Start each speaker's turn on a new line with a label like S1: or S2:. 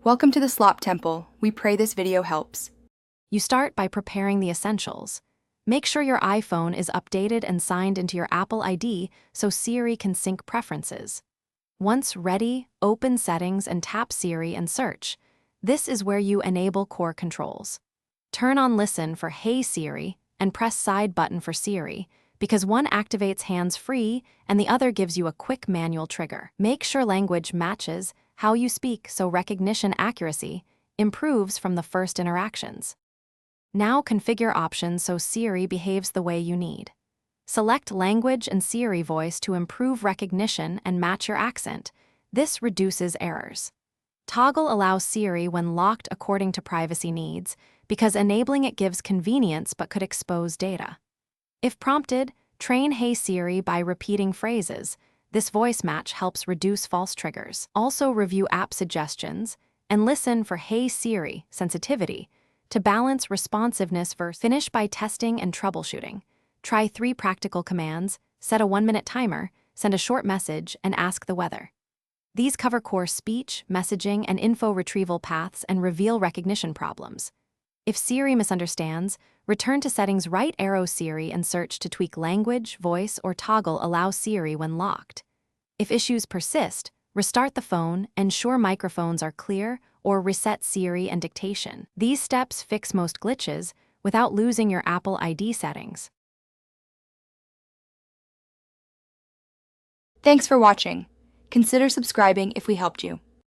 S1: Welcome to the Slop Temple. We pray this video helps.
S2: You start by preparing the essentials. Make sure your iPhone is updated and signed into your Apple ID so Siri can sync preferences. Once ready, open Settings and tap Siri and search. This is where you enable core controls. Turn on Listen for Hey Siri and press Side button for Siri, because one activates hands-free and the other gives you a quick manual trigger. Make sure language matches how you speak so recognition accuracy improves from the first interactions. Now configure options so Siri behaves the way you need. Select Language and Siri Voice to improve recognition and match your accent. This reduces errors. Toggle allows Siri when locked according to privacy needs, because enabling it gives convenience but could expose data. If prompted, train Hey Siri by repeating phrases. This voice match helps reduce false triggers. Also review app suggestions and listen for Hey Siri sensitivity to balance responsiveness versus. Finish by testing and troubleshooting. Try 3 practical commands, set a 1-minute timer, send a short message, and ask the weather. These cover core speech, messaging, and info retrieval paths and reveal recognition problems. If Siri misunderstands, return to Settings, right arrow Siri and search to tweak language, voice, or toggle allow Siri when locked. If issues persist, restart the phone, ensure microphones are clear, or reset Siri and dictation. These steps fix most glitches without losing your Apple ID settings.
S1: Thanks for watching. Consider subscribing if we helped you.